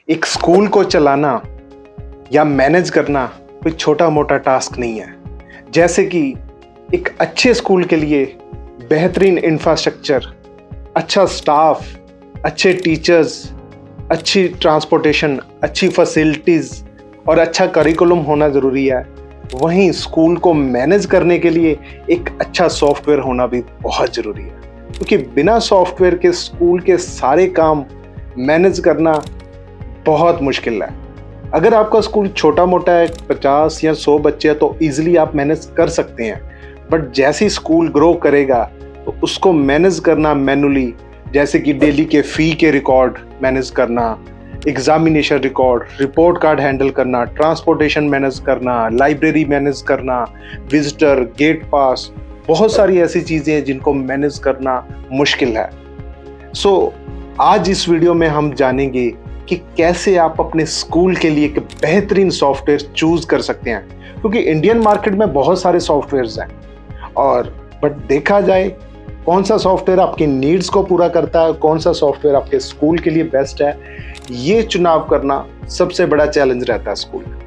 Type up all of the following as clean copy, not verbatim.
एक स्कूल को चलाना या मैनेज करना कोई छोटा मोटा टास्क नहीं है। जैसे कि एक अच्छे स्कूल के लिए बेहतरीन इंफ्रास्ट्रक्चर, अच्छा स्टाफ, अच्छे टीचर्स, अच्छी ट्रांसपोर्टेशन, अच्छी फैसिलिटीज़ और अच्छा करिकुलम होना ज़रूरी है। वहीं स्कूल को मैनेज करने के लिए एक अच्छा सॉफ्टवेयर होना भी बहुत ज़रूरी है, क्योंकि बिना सॉफ्टवेयर के स्कूल के सारे काम मैनेज करना बहुत मुश्किल है। अगर आपका स्कूल छोटा मोटा है, 50 या 100 बच्चे हैं, तो ईजिली आप मैनेज कर सकते हैं। बट जैसे ही स्कूल ग्रो करेगा तो उसको मैनेज करना मैनुअली, जैसे कि डेली के फ़ी के रिकॉर्ड मैनेज करना, examination record, report card handle करना, ट्रांसपोर्टेशन मैनेज करना, लाइब्रेरी मैनेज करना, विजिटर, गेट पास, बहुत सारी ऐसी चीज़ें हैं जिनको मैनेज करना मुश्किल है। आज इस वीडियो में हम जानेंगे कि कैसे आप अपने स्कूल के लिए एक बेहतरीन सॉफ्टवेयर चूज कर सकते हैं, क्योंकि इंडियन मार्केट में बहुत सारे सॉफ्टवेयर्स हैं बट देखा जाए कौन सा सॉफ्टवेयर आपकी नीड्स को पूरा करता है, कौन सा सॉफ्टवेयर आपके स्कूल के लिए बेस्ट है, ये चुनाव करना सबसे बड़ा चैलेंज रहता है स्कूल में।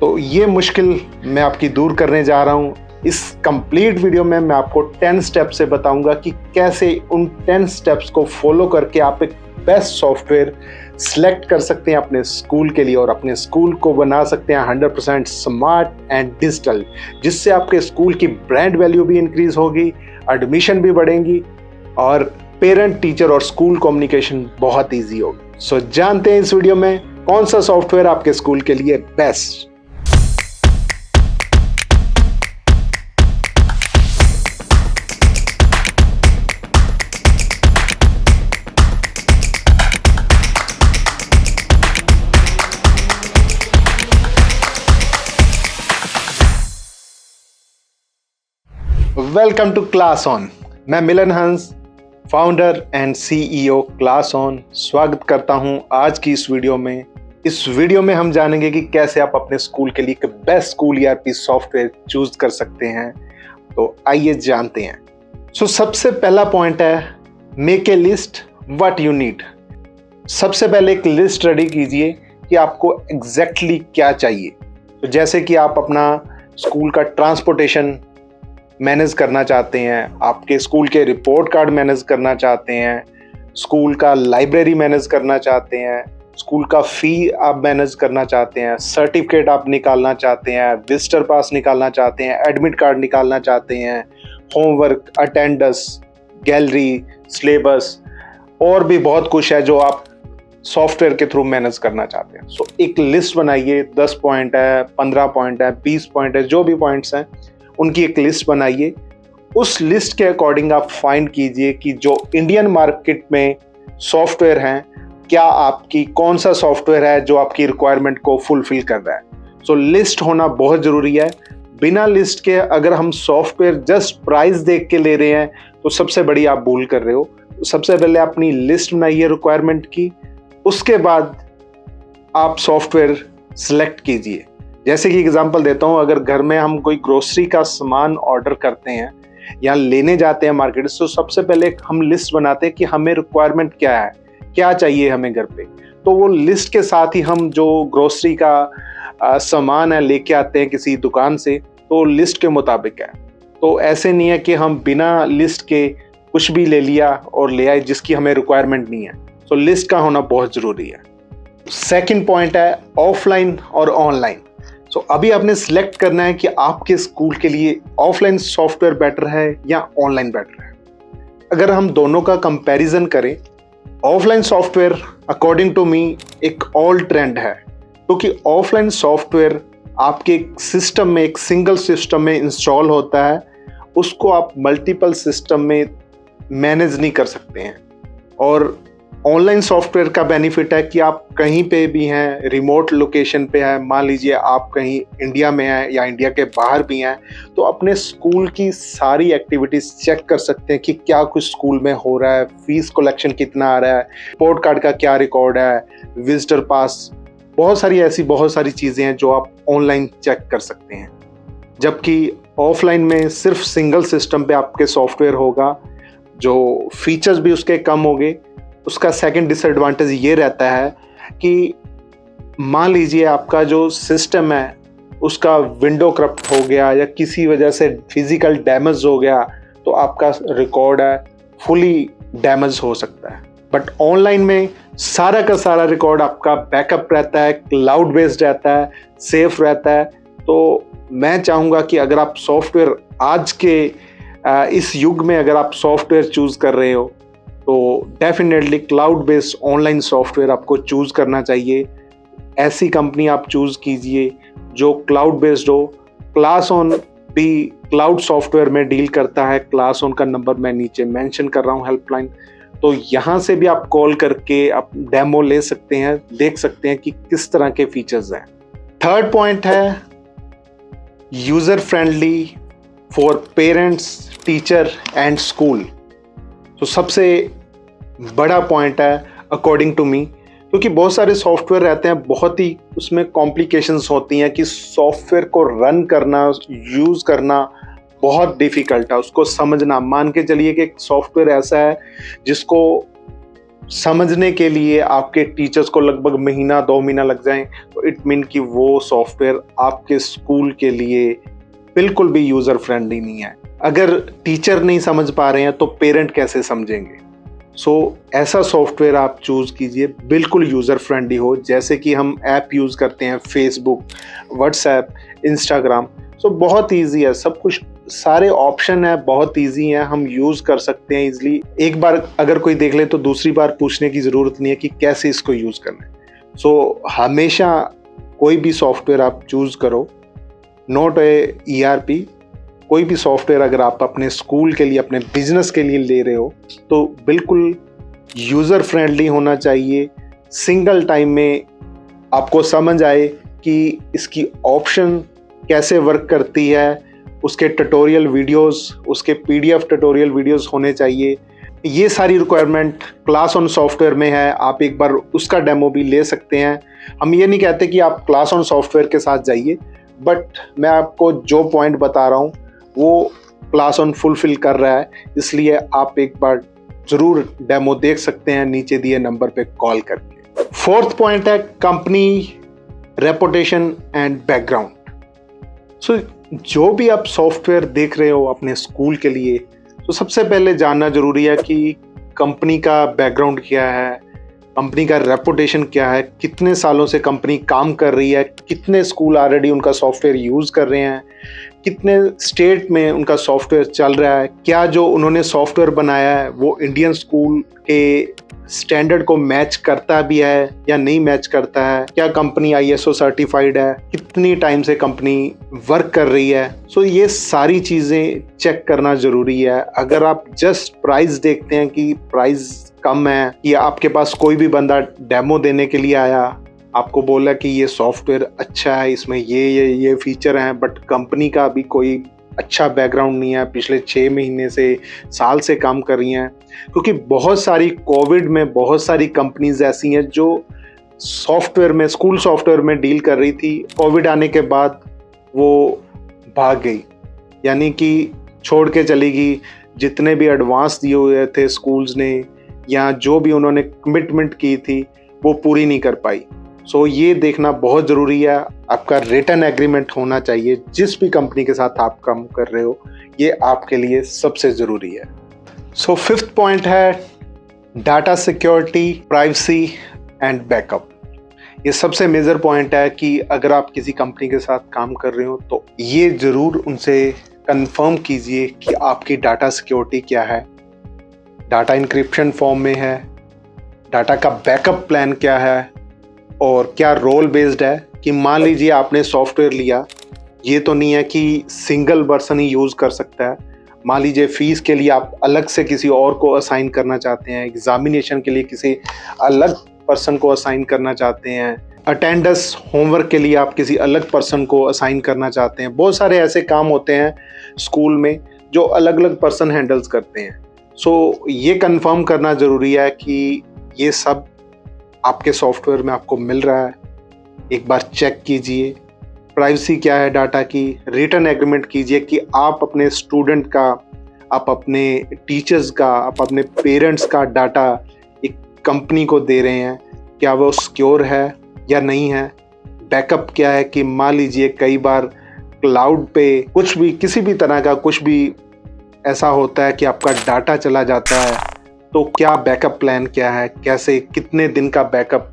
तो ये मुश्किल मैं आपकी दूर करने जा रहा हूँ। इस कंप्लीट वीडियो में मैं आपको 10 स्टेप से बताऊंगा कि कैसे उन 10 स्टेप्स को फॉलो करके आप एक बेस्ट सॉफ्टवेयर सिलेक्ट कर सकते हैं अपने स्कूल के लिए और अपने स्कूल को बना सकते हैं 100% स्मार्ट एंड डिजिटल, जिससे आपके स्कूल की ब्रांड वैल्यू भी इंक्रीज होगी, एडमिशन भी बढ़ेंगी और पेरेंट, टीचर और स्कूल कम्युनिकेशन बहुत ईजी होगी। सो जानते हैं इस वीडियो में कौन सा सॉफ्टवेयर आपके स्कूल के लिए best. Welcome to class on. मैं Milan Hans, founder and CEO class on, स्वागत करता हूं आज की इस वीडियो में। इस वीडियो में हम जानेंगे कि कैसे आप अपने स्कूल के लिए best school ERP software choose कर सकते हैं। तो आइए जानते हैं। सबसे पहला पॉइंट है make a list what you need. सबसे पहले एक लिस्ट रेडी कीजिए कि आपको एग्जैक्टली क्या चाहिए। तो जैसे कि आप अपना स्कूल का ट्रांसपोर्टेशन मैनेज करना चाहते हैं, आपके स्कूल के रिपोर्ट कार्ड मैनेज करना चाहते हैं, स्कूल का लाइब्रेरी मैनेज करना चाहते हैं, स्कूल का फ़ी आप मैनेज करना चाहते हैं, सर्टिफिकेट आप निकालना चाहते हैं, विजिटर पास निकालना चाहते हैं, एडमिट कार्ड निकालना चाहते हैं, होमवर्क, अटेंडेंस, गैलरी, सिलेबस और भी बहुत कुछ है जो आप सॉफ्टवेयर के थ्रू मैनेज करना चाहते हैं। एक लिस्ट बनाइए, 10 पॉइंट है, 15 पॉइंट है, 20 पॉइंट है, जो भी पॉइंट्स हैं उनकी एक लिस्ट बनाइए। उस लिस्ट के अकॉर्डिंग आप फाइंड कीजिए कि जो इंडियन मार्केट में सॉफ्टवेयर हैं, क्या आपकी कौन सा सॉफ्टवेयर है जो आपकी रिक्वायरमेंट को फुलफिल कर रहा है। लिस्ट होना बहुत ज़रूरी है। बिना लिस्ट के अगर हम सॉफ्टवेयर जस्ट प्राइस देख के ले रहे हैं तो सबसे बड़ी आप भूल कर रहे हो। सबसे पहले अपनी लिस्ट बनाइए रिक्वायरमेंट की, उसके बाद आप सॉफ्टवेयर सेलेक्ट कीजिए। जैसे कि एग्जांपल देता हूँ, अगर घर में हम कोई ग्रोसरी का सामान ऑर्डर करते हैं या लेने जाते हैं मार्केट से, तो सबसे पहले हम लिस्ट बनाते हैं कि हमें रिक्वायरमेंट क्या है, क्या चाहिए हमें घर पे। तो वो लिस्ट के साथ ही हम जो ग्रोसरी का सामान है लेके आते हैं किसी दुकान से, तो लिस्ट के मुताबिक है। तो ऐसे नहीं है कि हम बिना लिस्ट के कुछ भी ले लिया और ले आए जिसकी हमें रिक्वायरमेंट नहीं है। लिस्ट का होना बहुत ज़रूरी है। सेकेंड पॉइंट है ऑफलाइन और ऑनलाइन। अभी आपने सिलेक्ट करना है कि आपके स्कूल के लिए ऑफलाइन सॉफ्टवेयर बेटर है या ऑनलाइन बेटर है। अगर हम दोनों का कंपैरिजन करें, offline software according to me एक ऑल ट्रेंड है, क्योंकि ऑफलाइन सॉफ्टवेयर आपके सिस्टम में, एक सिंगल सिस्टम में इंस्टॉल होता है, उसको आप मल्टीपल सिस्टम में मैनेज नहीं कर सकते हैं। और ऑनलाइन सॉफ्टवेयर का बेनिफिट है कि आप कहीं पे भी हैं, रिमोट लोकेशन पे हैं, मान लीजिए आप कहीं इंडिया में हैं या इंडिया के बाहर भी हैं, तो अपने स्कूल की सारी एक्टिविटीज़ चेक कर सकते हैं कि क्या कुछ स्कूल में हो रहा है, फीस कलेक्शन कितना आ रहा है, रिपोर्ट कार्ड का क्या रिकॉर्ड है, विजिटर पास, बहुत सारी चीज़ें हैं जो आप ऑनलाइन चेक कर सकते हैं। जबकि ऑफलाइन में सिर्फ सिंगल सिस्टम पे आपके सॉफ्टवेयर होगा, जो फीचर्स भी उसके कम होंगे। उसका सेकंड डिसएडवांटेज ये रहता है कि मान लीजिए आपका जो सिस्टम है उसका विंडो करप्ट हो गया या किसी वजह से फिजिकल डैमेज हो गया, तो आपका रिकॉर्ड है फुली डैमेज हो सकता है। बट ऑनलाइन में सारा का सारा रिकॉर्ड आपका बैकअप रहता है, क्लाउड बेस्ड रहता है, सेफ रहता है। तो मैं चाहूँगा कि अगर आप सॉफ्टवेयर आज के इस युग में अगर आप सॉफ्टवेयर चूज़ कर रहे हो तो definitely cloud based online software आपको चूज़ करना चाहिए। ऐसी कंपनी आप चूज़ कीजिए जो क्लाउड बेस्ड हो। क्लास ऑन भी क्लाउड सॉफ्टवेयर में डील करता है। क्लास ऑन का नंबर मैं नीचे मेंशन कर रहा हूँ, हेल्पलाइन, तो यहाँ से भी आप कॉल करके आप डेमो ले सकते हैं, देख सकते हैं कि किस तरह के फीचर्स हैं। थर्ड पॉइंट है user friendly for parents, teacher and school. तो सबसे बड़ा पॉइंट है अकॉर्डिंग टू मी, क्योंकि बहुत सारे सॉफ्टवेयर रहते हैं, बहुत ही उसमें कॉम्प्लिकेशंस होती हैं कि सॉफ्टवेयर को रन करना, यूज़ करना बहुत डिफ़िकल्ट है, उसको समझना। मान के चलिए कि एक सॉफ्टवेयर ऐसा है जिसको समझने के लिए आपके टीचर्स को लगभग महीना 2 महीना लग जाएं, तो इट मीन कि वो सॉफ्टवेयर आपके स्कूल के लिए बिल्कुल भी यूज़र फ्रेंडली नहीं है। अगर टीचर नहीं समझ पा रहे हैं तो पेरेंट कैसे समझेंगे? ऐसा सॉफ्टवेयर आप चूज़ कीजिए बिल्कुल यूज़र फ्रेंडली हो। जैसे कि हम ऐप यूज़ करते हैं फेसबुक, व्हाट्सएप, इंस्टाग्राम, बहुत ईजी है सब कुछ, सारे ऑप्शन है बहुत ईजी हैं, हम यूज़ कर सकते हैं ईजिली। एक बार अगर कोई देख ले तो दूसरी बार पूछने की ज़रूरत नहीं है कि कैसे इसको यूज़ करना है। हमेशा कोई भी सॉफ्टवेयर आप चूज़ करो, नॉट ERP, कोई भी सॉफ्टवेयर अगर आप अपने स्कूल के लिए, अपने बिजनेस के लिए ले रहे हो तो बिल्कुल यूज़र फ्रेंडली होना चाहिए। सिंगल टाइम में आपको समझ आए कि इसकी ऑप्शन कैसे वर्क करती है, उसके ट्यूटोरियल वीडियोस, उसके PDF ट्यूटोरियल वीडियोस होने चाहिए। ये सारी रिक्वायरमेंट क्लास ऑन सॉफ्टवेयर में है, आप एक बार उसका डेमो भी ले सकते हैं। हम ये नहीं कहते कि आप क्लास ऑन सॉफ्टवेयर के साथ जाइए, बट मैं आपको जो पॉइंट बता रहा हूँ वो क्लास ऑन फुलफिल कर रहा है, इसलिए आप एक बार ज़रूर डेमो देख सकते हैं नीचे दिए नंबर पे कॉल करके। फोर्थ पॉइंट है कंपनी रेपुटेशन एंड बैकग्राउंड। जो भी आप सॉफ्टवेयर देख रहे हो अपने स्कूल के लिए, तो सबसे पहले जानना ज़रूरी है कि कंपनी का बैकग्राउंड क्या है, कंपनी का रेपुटेशन क्या है, कितने सालों से कंपनी काम कर रही है, कितने स्कूल ऑलरेडी उनका सॉफ्टवेयर यूज़ कर रहे हैं, कितने स्टेट में उनका सॉफ्टवेयर चल रहा है, क्या जो उन्होंने सॉफ्टवेयर बनाया है वो इंडियन स्कूल के स्टैंडर्ड को मैच करता भी है या नहीं मैच करता है, क्या कंपनी ISO सर्टिफाइड है, कितनी टाइम से कंपनी वर्क कर रही है। ये सारी चीज़ें चेक करना ज़रूरी है। अगर आप जस्ट प्राइस देखते हैं कि प्राइस कम है, या आपके पास कोई भी बंदा डेमो देने के लिए आया, आपको बोला कि ये सॉफ्टवेयर अच्छा है, इसमें ये फीचर हैं, बट कंपनी का अभी कोई अच्छा बैकग्राउंड नहीं है, पिछले 6 महीने से, साल से काम कर रही हैं, क्योंकि बहुत सारी कोविड में बहुत सारी कंपनीज ऐसी हैं जो सॉफ्टवेयर में, स्कूल सॉफ्टवेयर में डील कर रही थी, कोविड आने के बाद वो भाग गई, यानी कि छोड़ के चली गई। जितने भी एडवांस दिए हुए थे स्कूल्स ने या जो भी उन्होंने कमिटमेंट की थी वो पूरी नहीं कर पाई। ये देखना बहुत ज़रूरी है। आपका रिटन एग्रीमेंट होना चाहिए जिस भी कंपनी के साथ आप काम कर रहे हो, ये आपके लिए सबसे ज़रूरी है। फिफ्थ पॉइंट है data security, privacy and backup. ये सबसे मेजर पॉइंट है कि अगर आप किसी कंपनी के साथ काम कर रहे हो तो ये ज़रूर उनसे कंफर्म कीजिए कि आपकी डाटा सिक्योरिटी क्या है, डाटा इंक्रिप्शन फॉर्म में है, डाटा का बैकअप प्लान क्या है, और क्या रोल बेस्ड है। कि मान लीजिए आपने सॉफ्टवेयर लिया, ये तो नहीं है कि सिंगल पर्सन ही यूज़ कर सकता है। मान लीजिए फीस के लिए आप अलग से किसी और को असाइन करना चाहते हैं, एग्जामिनेशन के लिए किसी अलग पर्सन को असाइन करना चाहते हैं, अटेंडेंस होमवर्क के लिए आप किसी अलग पर्सन को असाइन करना चाहते हैं। बहुत सारे ऐसे काम होते हैं स्कूल में जो अलग अलग पर्सन हैंडल्स करते हैं। ये कंफर्म करना ज़रूरी है कि ये सब आपके सॉफ्टवेयर में आपको मिल रहा है। एक बार चेक कीजिए प्राइवेसी क्या है डाटा की, रिटन एग्रीमेंट कीजिए कि आप अपने स्टूडेंट का, आप अपने टीचर्स का, आप अपने पेरेंट्स का डाटा एक कंपनी को दे रहे हैं, क्या वो सिक्योर है, या नहीं है। बैकअप क्या है कि मान लीजिए कई बार क्लाउड पे कुछ भी, किसी भी तरह का कुछ भी ऐसा होता है कि आपका डाटा चला जाता है, तो क्या बैकअप प्लान क्या है, कैसे, कितने दिन का बैकअप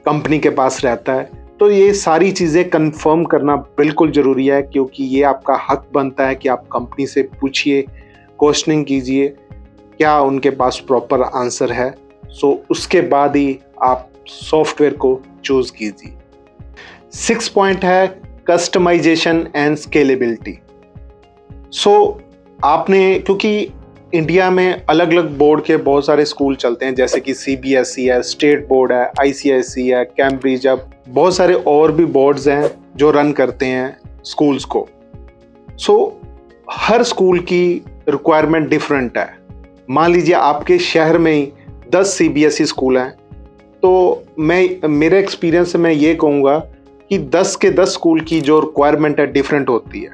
कंपनी के पास रहता है। तो ये सारी चीज़ें कंफर्म करना बिल्कुल ज़रूरी है, क्योंकि ये आपका हक बनता है कि आप कंपनी से पूछिए, क्वेश्चनिंग कीजिए, क्या उनके पास प्रॉपर आंसर है। सो उसके बाद ही आप सॉफ्टवेयर को चूज़ कीजिए। 6 पॉइंट है कस्टमाइजेशन एंड स्केलेबिलिटी। सो आपने, क्योंकि इंडिया में अलग अलग बोर्ड के बहुत सारे स्कूल चलते हैं, जैसे कि CBSE है, स्टेट बोर्ड है, ICSE है, कैम्ब्रिज है, बहुत सारे और भी बोर्ड्स हैं जो रन करते हैं स्कूल्स को। सो हर स्कूल की रिक्वायरमेंट डिफरेंट है। मान लीजिए आपके शहर में ही 10 CBSE स्कूल हैं, तो मेरे एक्सपीरियंस से मैं ये कहूँगा कि 10 के 10 स्कूल की जो रिक्वायरमेंट है डिफरेंट होती है।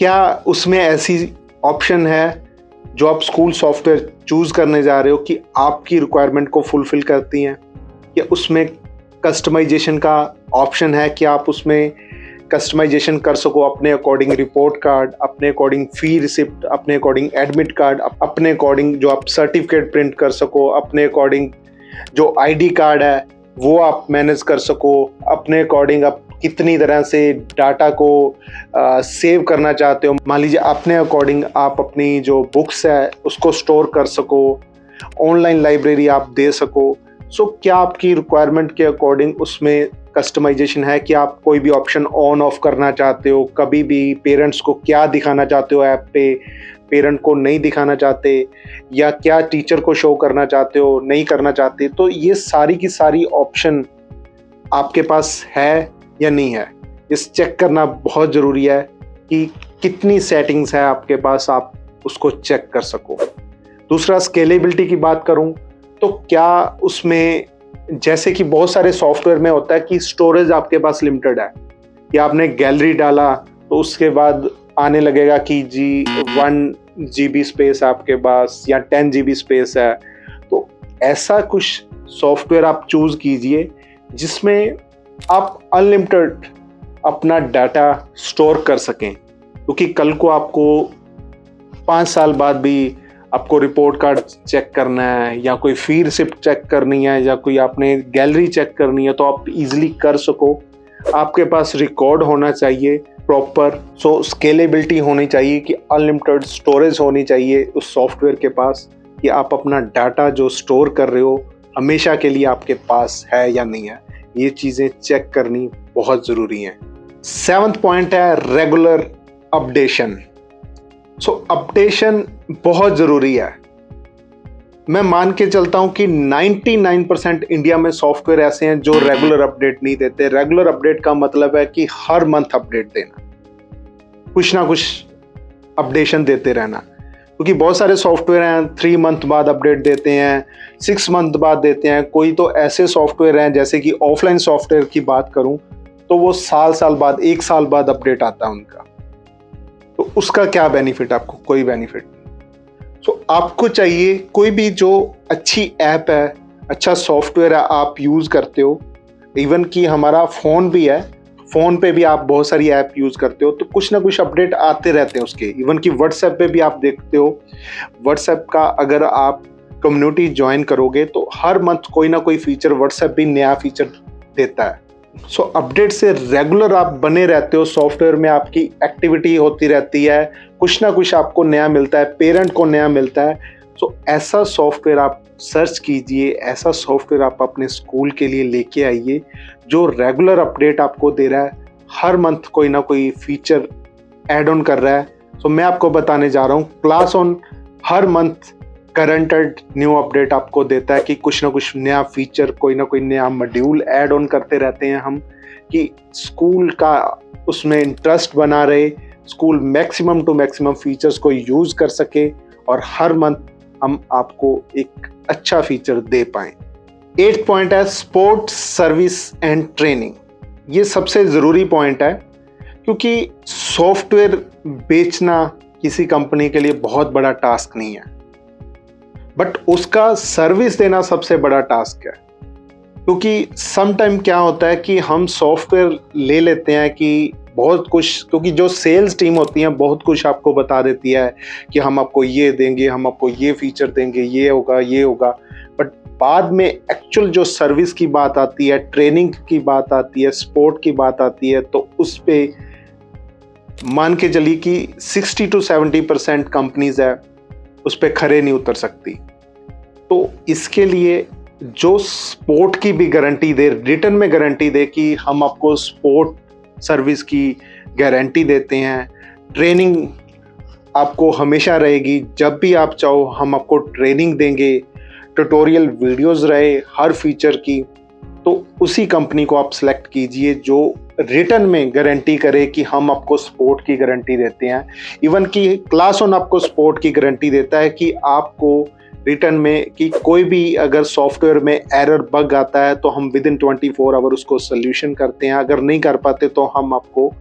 क्या उसमें ऐसी ऑप्शन है जो आप स्कूल सॉफ्टवेयर चूज़ करने जा रहे हो कि आपकी रिक्वायरमेंट को फुलफिल करती हैं? या उसमें कस्टमाइजेशन का ऑप्शन है कि आप उसमें कस्टमाइजेशन कर सको अपने अकॉर्डिंग रिपोर्ट कार्ड, अपने अकॉर्डिंग फ़ी रिसिप्ट, अपने अकॉर्डिंग एडमिट कार्ड, अपने अकॉर्डिंग जो आप सर्टिफिकेट प्रिंट कर सको, अपने अकॉर्डिंग जो ID कार्ड है वो आप मैनेज कर सको, अपने अकॉर्डिंग आप कितनी तरह से डाटा को सेव करना चाहते हो। मान लीजिए अपने अकॉर्डिंग आप अपनी जो बुक्स है उसको स्टोर कर सको, ऑनलाइन लाइब्रेरी आप दे सको। सो क्या आपकी रिक्वायरमेंट के अकॉर्डिंग उसमें कस्टमाइजेशन है कि आप कोई भी ऑप्शन ऑन ऑफ करना चाहते हो, कभी भी पेरेंट्स को क्या दिखाना चाहते हो ऐप पे, पेरेंट को नहीं दिखाना चाहते, या क्या टीचर को शो करना चाहते हो, नहीं करना चाहते। तो ये सारी की सारी ऑप्शन आपके पास है या नहीं है, इस चेक करना बहुत ज़रूरी है कि कितनी सेटिंग्स है आपके पास, आप उसको चेक कर सको। दूसरा, स्केलेबिलिटी की बात करूं तो क्या उसमें, जैसे कि बहुत सारे सॉफ्टवेयर में होता है कि स्टोरेज आपके पास लिमिटेड है, कि आपने गैलरी डाला तो उसके बाद आने लगेगा कि जी 1 GB स्पेस आपके पास या 10 GB स्पेस है। तो ऐसा कुछ सॉफ्टवेयर आप चूज़ कीजिए जिसमें आप अनलिमिटेड अपना डाटा स्टोर कर सकें, क्योंकि कल को आपको 5 साल बाद भी आपको रिपोर्ट कार्ड चेक करना है, या कोई फ़ी रिसिप्ट चेक करनी है, या कोई आपने गैलरी चेक करनी है, तो आप इजीली कर सको। आपके पास रिकॉर्ड होना चाहिए प्रॉपर। सो स्केलेबिलिटी होनी चाहिए कि अनलिमिटेड स्टोरेज होनी चाहिए उस सॉफ्टवेयर के पास, कि आप अपना डाटा जो स्टोर कर रहे हो हमेशा के लिए आपके पास है या नहीं है। ये चीज़ें चेक करनी बहुत ज़रूरी हैं। 7th पॉइंट है रेगुलर अपडेशन। सो अपडेशन बहुत ज़रूरी है। मैं मान के चलता हूं कि 99% इंडिया में सॉफ्टवेयर ऐसे हैं जो रेगुलर अपडेट नहीं देते। रेगुलर अपडेट का मतलब है कि हर मंथ अपडेट देना, कुछ ना कुछ अपडेशन देते रहना। क्योंकि बहुत सारे सॉफ्टवेयर हैं 3 मंथ बाद अपडेट देते हैं, 6 मंथ बाद देते हैं। कोई तो ऐसे सॉफ्टवेयर हैं, जैसे कि ऑफलाइन सॉफ्टवेयर की बात करूं तो वो साल बाद, 1 साल बाद अपडेट आता है उनका। तो उसका क्या बेनिफिट? आपको कोई बेनिफिट नहीं। सो आपको चाहिए कोई भी जो अच्छी ऐप है, अच्छा सॉफ्टवेयर है, आप यूज़ करते हो, इवन कि हमारा फ़ोन भी है, फ़ोन पे भी आप बहुत सारी ऐप यूज़ करते हो, तो कुछ ना कुछ अपडेट आते रहते हैं उसके। इवन कि व्हाट्सएप पे भी आप देखते हो, व्हाट्सएप का अगर आप कम्युनिटी ज्वाइन करोगे तो हर मंथ कोई ना कोई फीचर व्हाट्सएप भी नया फीचर देता है। सो अपडेट से रेगुलर आप बने रहते हो, सॉफ्टवेयर में आपकी एक्टिविटी होती रहती है, कुछ ना कुछ आपको नया मिलता है, पेरेंट को नया मिलता है। सो ऐसा सॉफ्टवेयर आप सर्च कीजिए, ऐसा सॉफ्टवेयर आप अपने स्कूल के लिए लेके आइए जो रेगुलर अपडेट आपको दे रहा है, हर मंथ कोई ना कोई फीचर ऐड ऑन कर रहा है। सो मैं आपको बताने जा रहा हूँ, क्लास ऑन हर मंथ करंटेड न्यू अपडेट आपको देता है कि कुछ ना कुछ नया फीचर, कोई ना कोई नया मॉड्यूल ऐड ऑन करते रहते हैं हम, कि स्कूल का उसमें इंटरेस्ट बना रहे, school maximum to maximum features को यूज़ कर सके और हर मंथ हम आपको एक अच्छा फीचर दे पाएं। 8th पॉइंट है स्पोर्ट्स सर्विस एंड ट्रेनिंग। ये सबसे ज़रूरी पॉइंट है, क्योंकि सॉफ्टवेयर बेचना किसी कंपनी के लिए बहुत बड़ा टास्क नहीं है, बट उसका सर्विस देना सबसे बड़ा टास्क है। क्योंकि सम टाइम क्या होता है कि हम सॉफ्टवेयर ले लेते हैं कि बहुत कुछ, क्योंकि जो सेल्स टीम होती है बहुत कुछ आपको बता देती है कि हम आपको ये देंगे, हम आपको ये फीचर देंगे, ये होगा ये होगा, बट बाद में एक्चुअल जो सर्विस की बात आती है, ट्रेनिंग की बात आती है, सपोर्ट की बात आती है, तो उस पे मान के चलिए कि 60 to 70% कंपनीज है उस पर खरे नहीं उतर सकती। तो इसके लिए जो सपोर्ट की भी गारंटी दे, रिटर्न में गारंटी दे कि हम आपको सपोर्ट सर्विस की गारंटी देते हैं, ट्रेनिंग आपको हमेशा रहेगी, जब भी आप चाहो हम आपको ट्रेनिंग देंगे, ट्यूटोरियल वीडियोस रहे हर फीचर की, तो उसी कंपनी को आप सेलेक्ट कीजिए जो रिटर्न में गारंटी करे कि हम आपको सपोर्ट की गारंटी देते हैं। इवन कि क्लास ऑन आपको सपोर्ट की गारंटी देता है कि आपको रिटर्न में कि कोई भी अगर सॉफ्टवेयर में एरर बग आता है तो हम विद इन 24 आवर उसको सोल्यूशन करते हैं। अगर नहीं कर पाते तो हम आपको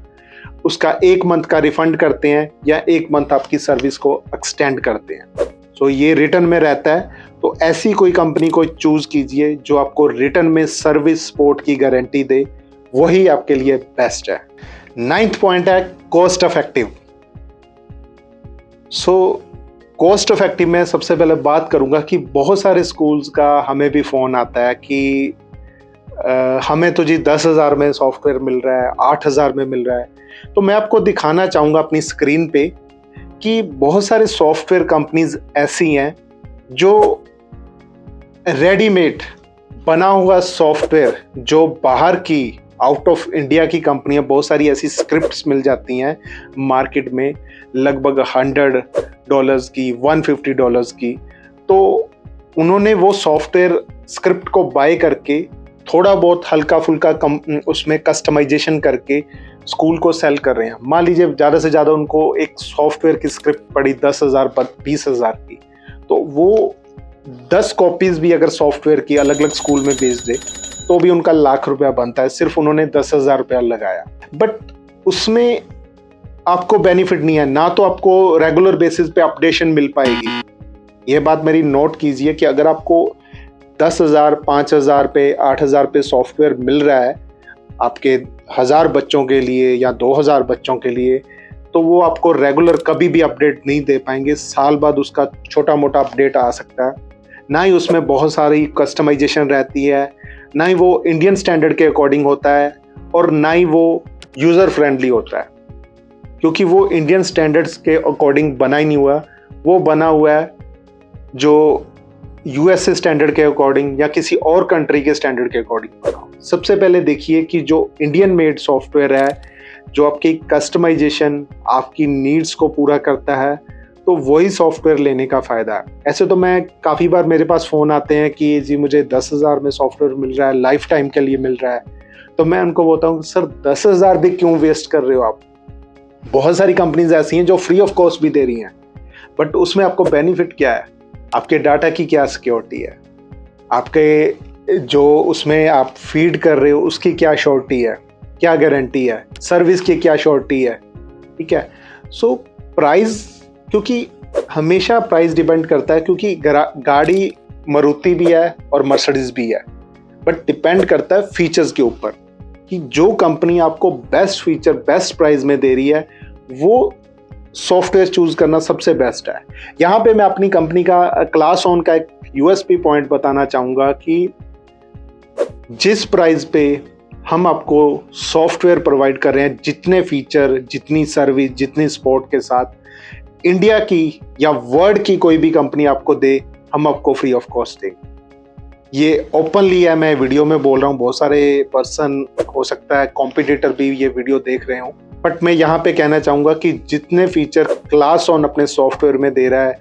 उसका 1 मंथ का रिफंड करते हैं या 1 मंथ आपकी सर्विस को एक्सटेंड करते हैं। सो ये रिटर्न में रहता है। तो ऐसी कोई कंपनी को चूज कीजिए जो आपको रिटर्न में सर्विस सपोर्ट की गारंटी दे, वही आपके लिए बेस्ट है। 9th पॉइंट है cost effective. So cost effective में सबसे पहले बात करूंगा कि बहुत सारे स्कूल्स का हमें भी फ़ोन आता है कि हमें तो जी 10,000 में सॉफ्टवेयर मिल रहा है, 8,000 में मिल रहा है। तो मैं आपको दिखाना चाहूँगा अपनी स्क्रीन पे कि बहुत सारे सॉफ्टवेयर कंपनीज ऐसी हैं जो रेडीमेड बना हुआ सॉफ्टवेयर, जो बाहर की आउट ऑफ इंडिया की कंपनियां, बहुत सारी ऐसी स्क्रिप्ट्स मिल जाती हैं मार्केट में लगभग $100 की, $150 की। तो उन्होंने वो सॉफ्टवेयर स्क्रिप्ट को बाय करके थोड़ा बहुत हल्का फुल्का उसमें कस्टमाइजेशन करके स्कूल को सेल कर रहे हैं। मान लीजिए ज़्यादा से ज़्यादा उनको एक सॉफ्टवेयर की स्क्रिप्ट पड़ी 10,000 20,000 की, तो वो 10 कॉपीज भी अगर सॉफ्टवेयर की अलग अलग स्कूल में भेज दे तो भी उनका ₹1,00,000 बनता है, सिर्फ उन्होंने ₹10,000 लगाया। बट उसमें आपको बेनिफिट नहीं है, ना तो आपको रेगुलर बेसिस पे अपडेशन मिल पाएगी। ये बात मेरी नोट कीजिए कि अगर आपको 10,000, 5,000 पे, 8,000 पे सॉफ्टवेयर मिल रहा है आपके 1,000 बच्चों के लिए या 2,000 बच्चों के लिए, तो वो आपको रेगुलर कभी भी अपडेट नहीं दे पाएंगे। साल बाद उसका छोटा मोटा अपडेट आ सकता है, ना ही उसमें बहुत सारी कस्टमाइजेशन रहती है, ना ही वो इंडियन स्टैंडर्ड के अकॉर्डिंग होता है, और ना ही वो यूज़र फ्रेंडली होता है, क्योंकि वो इंडियन स्टैंडर्ड्स के अकॉर्डिंग बना ही नहीं हुआ, वो बना हुआ है जो यूएसए स्टैंडर्ड के अकॉर्डिंग या किसी और कंट्री के स्टैंडर्ड के अकॉर्डिंग बना। सबसे पहले देखिए कि जो इंडियन मेड सॉफ्टवेयर है, जो आपकी कस्टमाइजेशन, आपकी नीड्स को पूरा करता है, तो वही सॉफ्टवेयर लेने का फ़ायदा है। ऐसे तो मैं काफ़ी बार मेरे पास फ़ोन आते हैं कि जी मुझे 10,000 में सॉफ्टवेयर मिल रहा है, लाइफ टाइम के लिए मिल रहा है, तो मैं उनको बोलता हूँ सर 10,000 भी क्यों वेस्ट कर रहे हो आप। बहुत सारी कंपनीज ऐसी हैं जो फ्री ऑफ कॉस्ट भी दे रही हैं, बट उसमें आपको बेनिफिट क्या है, आपके डाटा की क्या सिक्योरिटी है, आपके जो उसमें आप फीड कर रहे हो उसकी क्या श्योरिटी है, क्या गारंटी है, सर्विस की क्या श्योरिटी है, ठीक है। सो प्राइस, क्योंकि हमेशा प्राइस डिपेंड करता है, क्योंकि गाड़ी मारुति भी है और मर्सिडीज भी है, बट डिपेंड करता है फीचर्स के ऊपर कि जो कंपनी आपको बेस्ट फीचर बेस्ट प्राइस में दे रही है वो सॉफ्टवेयर चूज करना सबसे बेस्ट है। यहाँ पे मैं अपनी कंपनी का क्लास ऑन का एक यूएसपी पॉइंट बताना चाहूँगा कि जिस प्राइस पे हम आपको सॉफ्टवेयर प्रोवाइड कर रहे हैं, जितने फीचर, जितनी सर्विस, जितनी सपोर्ट के साथ, इंडिया की या वर्ल्ड की कोई भी कंपनी आपको दे, हम आपको फ्री ऑफ कॉस्ट देंगे। ये ओपनली है, मैं वीडियो में बोल रहा हूँ, बहुत सारे पर्सन हो सकता है कॉम्पिटिटर भी ये वीडियो देख रहे हो, बट मैं यहाँ पे कहना चाहूँगा कि जितने फीचर क्लास ऑन अपने सॉफ्टवेयर में दे रहा है,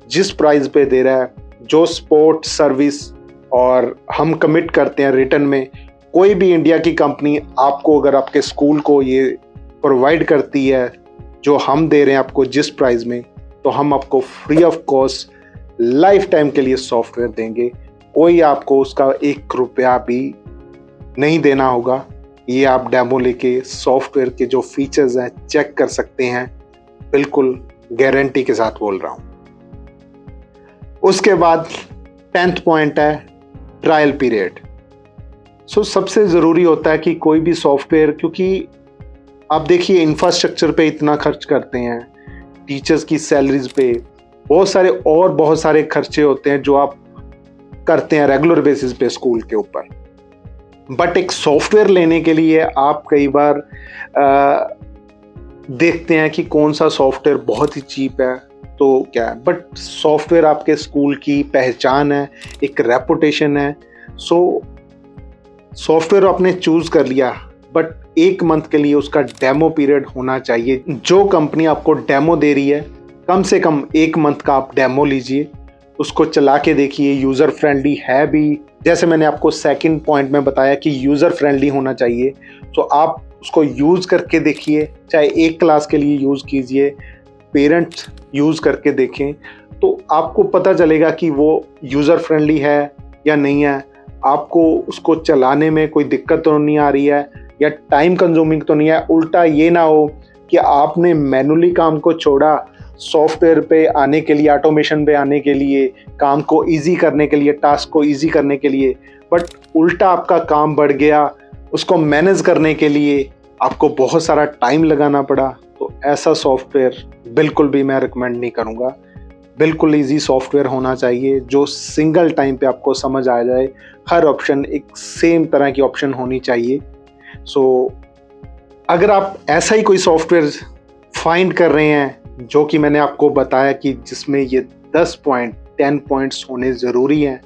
जिस प्राइस पे दे रहा है, जो सपोर्ट सर्विस और हम कमिट करते हैं रिटर्न में, कोई भी इंडिया की कंपनी आपको अगर आपके स्कूल को ये प्रोवाइड करती है जो हम दे रहे हैं आपको जिस प्राइस में, तो हम आपको free of cost life time के लिए सॉफ्टवेयर देंगे। कोई आपको उसका ₹1 भी नहीं देना होगा। ये आप डेमो लेके सॉफ्टवेयर के जो फीचर्स हैं चेक कर सकते हैं, बिल्कुल गारंटी के साथ बोल रहा हूँ। उसके बाद 10th पॉइंट है ट्रायल पीरियड। सबसे ज़रूरी होता है कि कोई भी सॉफ्टवेयर, क्योंकि आप देखिए इंफ्रास्ट्रक्चर पे इतना खर्च करते हैं, टीचर्स की सैलरीज पे, बहुत सारे खर्चे होते हैं जो आप करते हैं रेगुलर बेसिस पे स्कूल के ऊपर। बट एक सॉफ्टवेयर लेने के लिए आप कई बार देखते हैं कि कौन सा सॉफ्टवेयर बहुत ही चीप है तो क्या है, बट सॉफ्टवेयर आपके स्कूल की पहचान है, एक रेपुटेशन है। सॉफ्टवेयर आपने चूज कर लिया, बट 1 मंथ के लिए उसका डेमो पीरियड होना चाहिए। जो कंपनी आपको डेमो दे रही है, कम से कम 1 मंथ का आप डेमो लीजिए, उसको चला के देखिए, यूज़र फ्रेंडली है भी। जैसे मैंने आपको सेकंड पॉइंट में बताया कि यूज़र फ्रेंडली होना चाहिए, तो आप उसको यूज़ करके देखिए, चाहे एक क्लास के लिए यूज़ कीजिए, पेरेंट्स यूज़ करके देखें, तो आपको पता चलेगा कि वो यूज़र फ्रेंडली है या नहीं है। आपको उसको चलाने में कोई दिक्कत तो नहीं आ रही है या टाइम कंज्यूमिंग तो नहीं है। उल्टा ये ना हो कि आपने मैनुअली काम को छोड़ा सॉफ्टवेयर पे आने के लिए, ऑटोमेशन पे आने के लिए, काम को इजी करने के लिए, टास्क को इजी करने के लिए, बट उल्टा आपका काम बढ़ गया, उसको मैनेज करने के लिए आपको बहुत सारा टाइम लगाना पड़ा। तो ऐसा सॉफ्टवेयर बिल्कुल भी मैं रिकमेंड नहीं करूँगा। बिल्कुल इजी सॉफ्टवेयर होना चाहिए जो सिंगल टाइम पे आपको समझ आ जाए। हर ऑप्शन एक सेम तरह की ऑप्शन होनी चाहिए। अगर आप ऐसा ही कोई सॉफ्टवेयर फाइंड कर रहे हैं जो कि मैंने आपको बताया कि जिसमें ये 10 पॉइंट्स होने ज़रूरी हैं,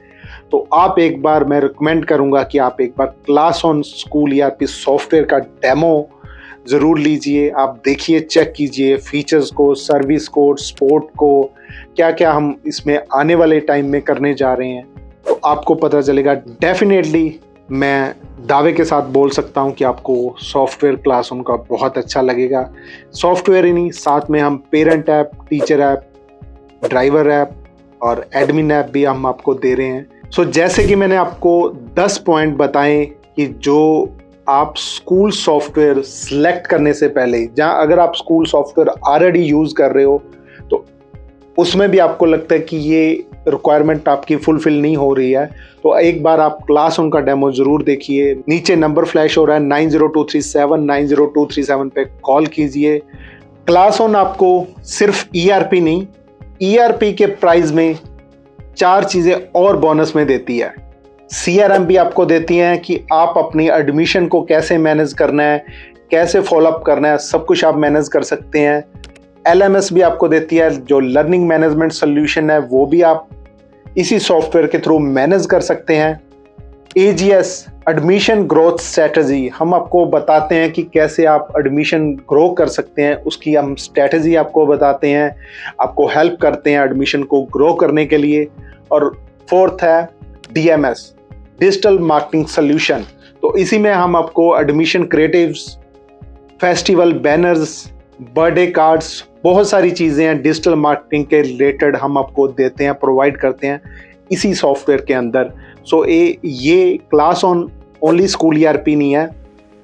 तो आप एक बार, मैं रिकमेंड करूंगा कि आप एक बार class on school ERP software का डेमो ज़रूर लीजिए। आप देखिए, चेक कीजिए फीचर्स को, सर्विस को, सपोर्ट को, क्या क्या हम इसमें आने वाले टाइम में करने जा रहे हैं, तो आपको पता चलेगा। डेफिनेटली मैं दावे के साथ बोल सकता हूं कि आपको सॉफ्टवेयर क्लासरूम का बहुत अच्छा लगेगा। सॉफ्टवेयर ही नहीं, साथ में हम parent app, teacher app, driver app और एडमिन ऐप भी हम आपको दे रहे हैं। जैसे कि मैंने आपको 10 पॉइंट बताएं कि जो आप स्कूल सॉफ्टवेयर सिलेक्ट करने से पहले, जहां अगर आप स्कूल सॉफ्टवेयर ऑलरेडी यूज कर रहे हो तो उसमें भी आपको लगता है कि ये रिक्वायरमेंट आपकी फुलफिल नहीं हो रही है, तो एक बार आप क्लासरूम का डेमो जरूर देखिए। नीचे नंबर फ्लैश हो रहा है 9023790237 पे कॉल कीजिए। क्लासरूम आपको सिर्फ ERP नहीं, ERP के प्राइस में 4 चीजें और बोनस में देती है। CRM भी आपको देती हैं कि आप अपनी एडमिशन को कैसे मैनेज करना है, कैसे फॉलोअप करना है, सब कुछ आप मैनेज कर सकते हैं। LMS भी आपको देती है, जो लर्निंग मैनेजमेंट सोल्यूशन है वो भी आप इसी सॉफ्टवेयर के थ्रू मैनेज कर सकते हैं। AGS एडमिशन ग्रोथ स्ट्रेटजी, हम आपको बताते हैं कि कैसे आप एडमिशन ग्रो कर सकते हैं, उसकी हम स्ट्रेटजी आपको बताते हैं, आपको हेल्प करते हैं एडमिशन को ग्रो करने के लिए। और 4th है DMS, डिजिटल मार्केटिंग सोल्यूशन। तो इसी में हम आपको admission creatives, festival banners, birthday cards, बहुत सारी चीज़ें हैं डिजिटल मार्केटिंग के रिलेटेड हम आपको देते हैं, प्रोवाइड करते हैं इसी सॉफ्टवेयर के अंदर। ये class on only school ERP नहीं है,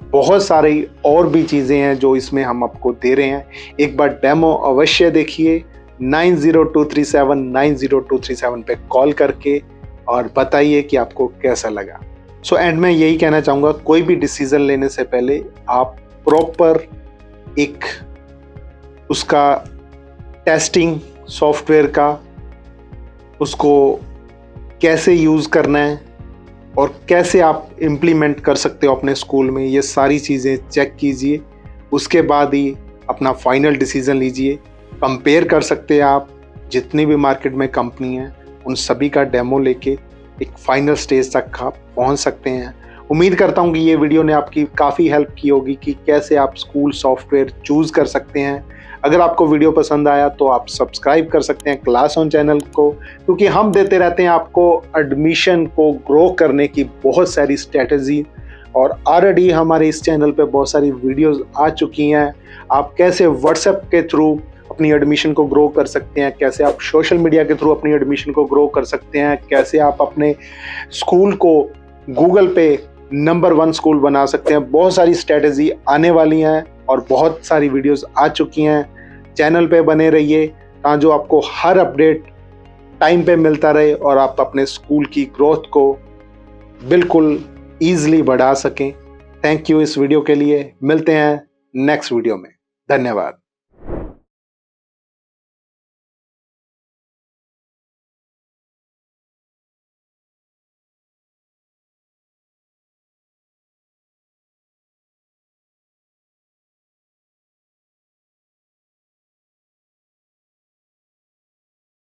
बहुत सारी और भी चीज़ें हैं जो इसमें हम आपको दे रहे हैं। एक बार डेमो अवश्य देखिए, 9023790237 पे कॉल करके और बताइए कि आपको कैसा लगा। एंड में यही कहना चाहूँगा, कोई भी डिसीज़न लेने से पहले आप प्रॉपर एक उसका टेस्टिंग सॉफ्टवेयर का, उसको कैसे यूज़ करना है और कैसे आप इम्प्लीमेंट कर सकते हो अपने स्कूल में, ये सारी चीज़ें चेक कीजिए। उसके बाद ही अपना फाइनल डिसीज़न लीजिए। कंपेयर कर सकते हैं आप जितनी भी मार्केट में कंपनी है, उन सभी का डेमो लेके एक फाइनल स्टेज तक आप पहुंच सकते हैं। उम्मीद करता हूं कि ये वीडियो ने आपकी काफ़ी हेल्प की होगी कि कैसे आप स्कूल सॉफ्टवेयर चूज़ कर सकते हैं। अगर आपको वीडियो पसंद आया तो आप सब्सक्राइब कर सकते हैं क्लास ऑन चैनल को, क्योंकि हम देते रहते हैं आपको एडमिशन को ग्रो करने की बहुत सारी स्ट्रेटजी। और ऑलरेडी हमारे इस चैनल पे बहुत सारी वीडियोस आ चुकी हैं। आप कैसे व्हाट्सएप के थ्रू अपनी एडमिशन को ग्रो कर सकते हैं, कैसे आप सोशल मीडिया के थ्रू अपनी एडमिशन को ग्रो कर सकते हैं, कैसे आप अपने स्कूल को गूगल पे नंबर 1 स्कूल बना सकते हैं। बहुत सारी स्ट्रेटजी आने वाली हैं और बहुत सारी वीडियोस आ चुकी हैं। चैनल पे बने रहिए ताकि जो आपको हर अपडेट टाइम पे मिलता रहे और आप अपने स्कूल की ग्रोथ को बिल्कुल ईजिली बढ़ा सकें। थैंक यू इस वीडियो के लिए। मिलते हैं नेक्स्ट वीडियो में। धन्यवाद।